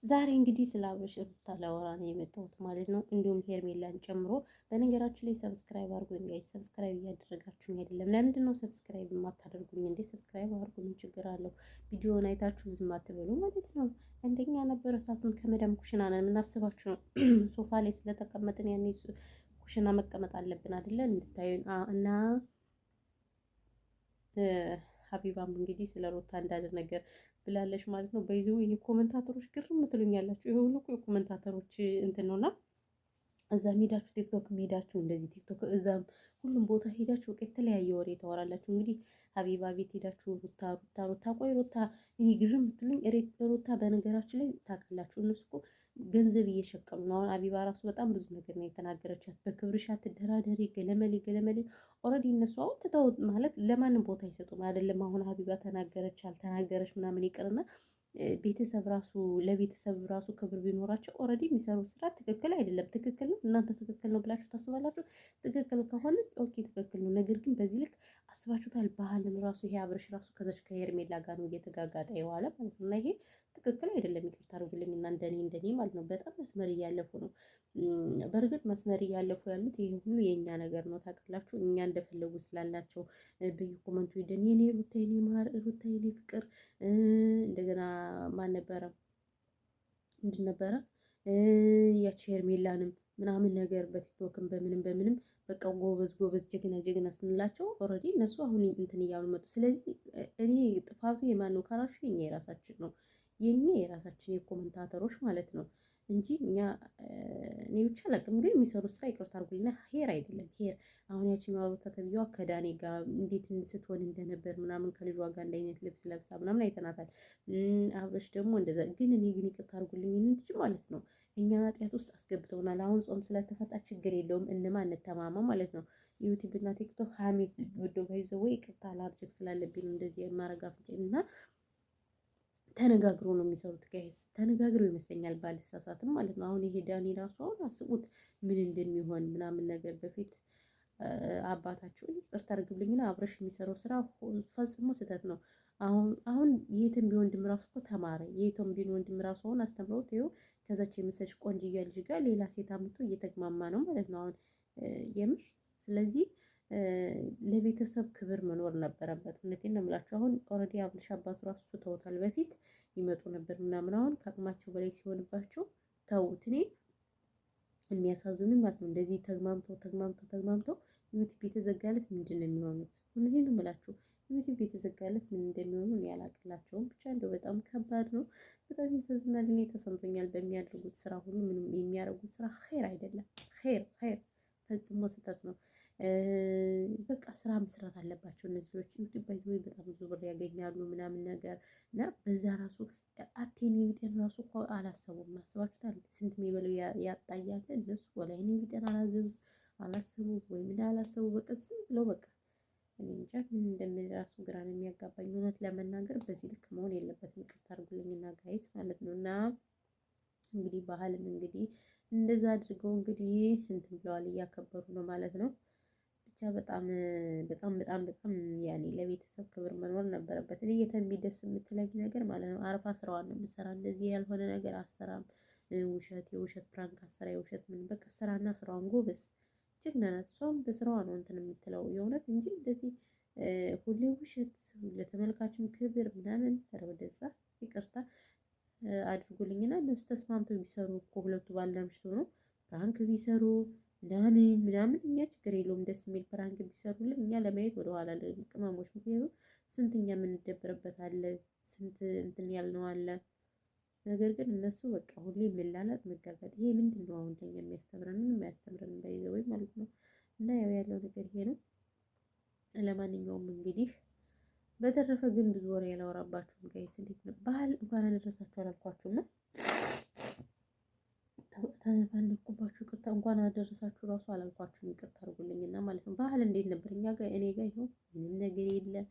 ዛሬ እንግዲህ ስለ አብርሽ ሩታ ላወራ ነው የመጣሁት ማለት ነው። እንዲሁም ሄርሜላን ጨምሮ በነገራችሁ ላይ ሰብስክራይብ አድርጉኝ ጋይስ። ሰብስክራይብ እያደረጋችሁኝ አይደለም። ለምንድን ነው ሰብስክራይብ የማታደርጉኝ እንዴ? ሰብስክራይብ አድርጉኝ፣ ችግር አለው? ቪዲዮውን አይታችሁ ዝም አትበሉ ማለት ነው። አንደኛ ነበረታቱን ከመዳም ኩሽና ነን የምናስባችሁ ነው። ሶፋ ላይ ስለተቀመጥን ያኔ ኩሽና መቀመጥ አለብን አይደለን? እንድታዩን እና ሀቢባም እንግዲህ ስለ ሩታ እንዳለ ነገር ብላለች ማለት ነው። በይዘው የኮመንታተሮች ግርም ትሉኛላችሁ። ይሄ ሁሉ እኮ የኮመንታተሮች እንትን ነውና እዛ ሄዳችሁ ቲክቶክ ሄዳችሁ እንደዚህ ቲክቶክ እዛም ሁሉም ቦታ ሄዳችሁ በቃ የተለያየ ወሬ ታወራላችሁ። እንግዲህ ሀቢባ ቤት ሄዳችሁ ሩታ ቆይ ሩታ እኔ ግርም የምትሉኝ ሩታ በነገራችን ላይ ታውቃላችሁ እነሱ እኮ ገንዘብ እየሸቀሉ ነው። አሁን ሀቢባ ራሱ በጣም ብዙ ነገር ነው የተናገረቻት። በክብርሽ አትደራደሪ ገለመሌ ገለመሌ። ኦልሬዲ እነሱ አሁን ትተው ማለት ለማንም ቦታ አይሰጡም አይደለም። አሁን ሀቢባ ተናገረች አልተናገረች ምናምን ይቅርና ቤተሰብ ራሱ ለቤተሰብ ራሱ ክብር ቢኖራቸው ኦልሬዲ የሚሰሩት ስራ ትክክል አይደለም። ትክክል ነው እናንተ ትክክል ነው ብላችሁ ታስባላችሁ። ትክክል ከሆነ ኦኬ ትክክል ነው። ነገር ግን በዚህ ልክ አስባችሁታል? ባህልን ራሱ ይሄ አብርሽ ራሱ ከዛች ከሄርሜላ ጋር ነው እየተጋጋጠ የዋለ ማለት ነው። እና ይሄ ትክክል አይደለም። ይቅርታ አድርጉልኝ እና እንደኔ ማለት ነው በጣም መስመር እያለፉ ነው። በእርግጥ መስመር እያለፉ ያሉት ይሄ ሁሉ የእኛ ነገር ነው ታውቃላችሁ። እኛ እንደፈለጉ ስላላቸው በየኮመንቱ ሄደን የኔ ሩታ የኔ ማር ሩታ የኔ ፍቅር እንደገና ማን ነበረ ምንድን ነበረ ያቺ ሄርሜላንም ምናምን ነገር በቲክቶክም በምንም በቃ ጎበዝ ጎበዝ ጀግና ጀግና ስንላቸው ኦልሬዲ እነሱ አሁን እንትን እያሉ መጡ። ስለዚህ እኔ ጥፋቱ የማን ነው ካላችሁ የኛ የራሳችን ነው። የኛ የራሳችን የኮመንታተሮች ማለት ነው እንጂ እኛ እኔ ብቻ አላውቅም። ግን የሚሰሩት ስራ ይቅርታ አድርጉልኝና ሄር አይደለም ሄር። አሁን ያቺኛዋ ሩታ ተብዬዋ ከዳኔ ጋር እንዴት ስትሆን እንደነበር ምናምን ከልጇ ጋር አንድ አይነት ልብስ ለብሳ ምናምን አይተናታል። አብረሽ ደግሞ እንደዛ ግን ይቅርታ አድርጉልኝ እንጂ ማለት ነው እኛ ኃጢአት ውስጥ አስገብተውናል። አሁን ጾም ስለተፈጣ ችግር የለውም እንማ እንተማማ ማለት ነው። ዩቲዩብ እና ቲክቶክ ሀሜት ወዶ ባይዘው ይቅርታ ላድርግ ስላለብኝ እንደዚህ የማረጋፍጭ እና ተነጋግሮ ነው የሚሰሩት ጋይስ። ተነጋግሮ ይመስለኛል ባልሳሳትም ማለት ነው። አሁን ይሄ ዳኒ ራሱ አሁን አስቡት ምን እንደሚሆን ምናምን ነገር በፊት አባታቸው ይቅርታ አድርግልኝና አብረሽ የሚሰራው ስራ ፈጽሞ ስህተት ነው። አሁን የትም ቢሆን ወንድም ራሱ እኮ ተማረ። የትም ቢሆን ወንድም ራሱ አሁን አስተምረውት ይኸው ከዛች የመሰለች ቆንጅዬ ልጅ ጋር ሌላ ሴት አምጥቶ እየተግማማ ነው ማለት ነው አሁን የምር። ስለዚህ ለቤተሰብ ክብር መኖር ነበረበት። እውነቴን ነው የምላችሁ። አሁን ኦልሬዲ አብልሽ አባቱ ራሱ ተውታል። በፊት ይመጡ ነበር ምናምን፣ አሁን ከአቅማቸው በላይ ሲሆንባቸው ተውት። እኔ የሚያሳዝኑኝ ማለት ነው እንደዚህ ተግማምተው ዩቲዩብ የተዘጋለት ምንድን ነው የሚሆኑት? እውነቴን ነው የምላችሁ። ዩቲዩብ የተዘጋለት ምን እንደሚሆኑ እኔ አላቅላቸውም። ብቻ እንደው በጣም ከባድ ነው። በጣም ያሳዝናል። እኔ ተሰምቶኛል። በሚያደርጉት ስራ ሁሉ ምንም የሚያደርጉት ስራ ኸይር አይደለም። ኸይር ፈጽሞ ስህተት ነው። በቃ ስራ መስራት አለባቸው እነዚህ ልጆች። ዩቲዩብ ባይዘው በጣም ብዙ ብር ያገኛሉ ምናምን ነገር እና በዛ ራሱ አቴን ቢጤን ራሱ እኮ አላሰቡም። አስባችሁታል? ስንት የሚበለው ያጣያለ እነሱ ወላሂ ቢጤን አላሰቡ ወይ ምን አላሰቡ። በቃ ዝም ብለው በቃ እኔ እንጃ ምን እንደምን ራሱ ግራ ነው የሚያጋባኝ። እውነት ለመናገር በዚህ ልክ መሆን የለበትም። ይቅርታ አድርጉልኝና ጋይስ ማለት ነው። እና እንግዲህ ባህልን እንግዲህ እንደዛ አድርገው እንግዲህ እንትን ብለዋል፣ እያከበሩ ነው ማለት ነው። ብቻ በጣም ያኔ ለቤተሰብ ክብር መኖር ነበረበት። እኔ የተንቢ ደስ የምትለኝ ነገር ማለት ነው አርፋ ስራዋን ነው የምትሰራ። እንደዚህ ያልሆነ ነገር አሰራም። የውሸት ፕራንክ አሰራ የውሸት ምን በቃ ስራና ስራዋን ጎበዝ ጀግና ናት። እሷም በስራዋ ነው እንትን የምትለው የእውነት እንጂ እንደዚህ ሁሌ ውሸት ለተመልካችም ክብር ምናምን ወደዛ ይቅርታ አድርጉልኝና እነሱ ተስማምተው ቢሰሩ እኮ ሁለቱ ባልና ሚስት ሆነው ፕራንክ ቢሰሩ ምናምን እኛ ችግር የለውም። ደስ የሚል ፕራንክ ቢሰሩልን እኛ ለማየት ወደኋላ ቅመሞች። ምክንያቱም ስንትኛ የምንደብርበት አለ፣ ስንት እንትን ያልነው አለ። ነገር ግን እነሱ በቃ ሁሌ መላላት መጋጋጥ፣ ይሄ ምንድን ነው አሁን ለኛ የሚያስተምረን? ምንም አያስተምረንም ወይ ማለት ነው። እና ያለው ነገር ይሄ ነው። ለማንኛውም እንግዲህ በተረፈ ግን ብዙ ወሬ ያላወራባችሁም ጋይስ። እንዴት ነው ባህል እንኳን አደረሳችሁ አላልኳችሁም? ተባልኩባችሁ ይቅርታ እንኳን አደረሳችሁ ራሱ አላልኳችሁም። ይቅርታ አድርጉልኝና ማለት ነው። ባህል እንዴት ነበር እኛ ጋር? እኔ ጋር ይኸው ምንም ነገር የለም።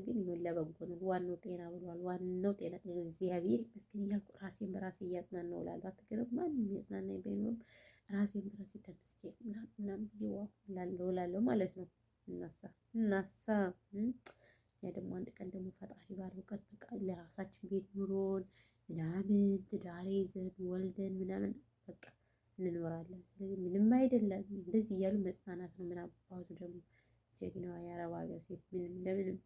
ግን ይሁን ለበጎ ነው። ዋናው ጤና ብሏል። ዋናው ጤና እግዚአብሔር ይመስገን እያልኩ ራሴን በራሴ እያጽናናው እላለሁ። አትገርም? ማንም እያጽናናኝ ባይኖርም ራሴን በራሴ ተመስገን ምናምን እላለሁ ማለት ነው። እናሳ ያ ደግሞ አንድ ቀን ደግሞ ፈጣሪ ባለው ቀን በቃ ለራሳችን ቤት ኑሮን ምናምን ትዳር ይዘን ወልደን ምናምን በቃ እንኖራለን። ስለዚህ ምንም አይደለም እንደዚህ እያሉ መጽናናት ነው። ምን አባቱ ደግሞ ጀግናዋ የአረብ ሀገር ሴት ምንም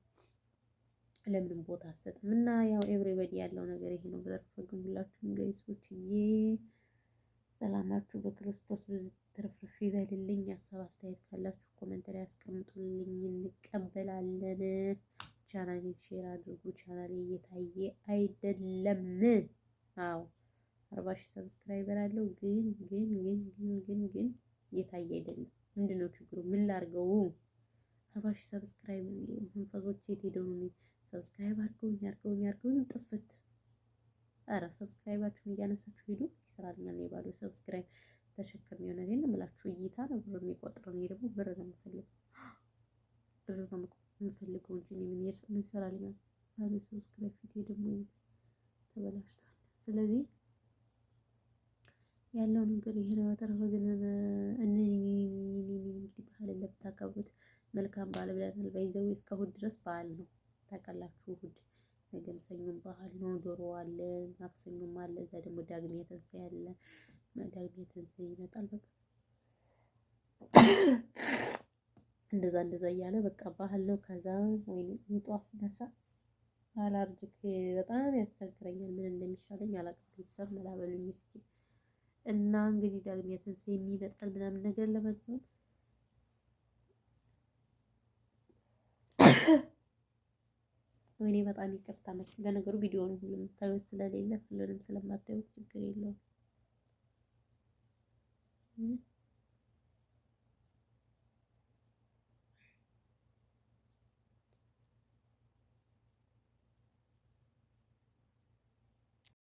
ለምንም ቦታ አትሰጥም። እና ያው ኤቭሪበዲ ያለው ነገር ይሄ ነው። በተረፈ ግን ሁላችሁም ገይሶችዬ ሰላማችሁ በክርስቶስ ብዙ ትርፍርፍ ይበልልኝ። ሀሳብ አስተያየት ካላችሁ ኮሜንት ላይ ያስቀምጡልኝ፣ እንቀበላለን። ቻናሌን ሼር አድርጉ። ቻናሌ እየታየ አይደለም። አዎ 40,000 ሰብስክራይበር አለው፣ ግን እየታየ አይደለም። ምንድነው ችግሩ? ምን ላድርገው? 40,000 ሰብስክራይብ መንፈሶች የት ሄደው ነው? ሰብስክራይብ አድርገውኝ ጥፍት። ኧረ ሰብስክራይባችሁን እያነሳችሁ ሄዱ። ይሰራልኛል ነው የባለው ሰብስክራይብ ተሸክም የሆነቴን ነው የምላችሁ። እይታ ነው ብር የሚቆጥረው። እኔ ደግሞ ብር ነው የምፈልገው፣ ብር ነው የምፈልገው እንጂ ምን ይሰራልኛል? ባለው ሰብስክራይብ ፊቴ ደግሞ ተበላሽቷል። ስለዚህ ያለው ነገር ይሄ ነው። በተረፈ ግን እንግዲህ ባህልን ለምታከብሩት መልካም በዓል ብለናል። በይዘው እስከ እሑድ ድረስ በዓል ነው ታውቃላችሁ። እሑድ ነገም ሰኞም ባህል ነው። ዶሮ አለ፣ ማክሰኞም አለ። እዛ ደግሞ ዳግሚያ ትንሣኤ አለ። ዳግሚያ ትንሣኤ ይመጣል። በቃ እንደዛ እያለ በቃ ባህል ነው። ከዛ ወይኔ ጠዋት ስነሳ አላርጅክ በጣም ያስቸግረኛል። ምን እንደሚሻለኝ አላውቅም። ቤተሰብ መላበሉኝ እስኪ እና እንግዲህ ዳግሚያ ትንሣኤ የሚመጣል ምናምን ነገር ለመግዛት ወይኔ በጣም ይቅርታ። ለነገሩ ቪዲዮውን ሁሉ የምታዩት ስለሌለ ሁሉንም ስለማታዩት ችግር የለውም።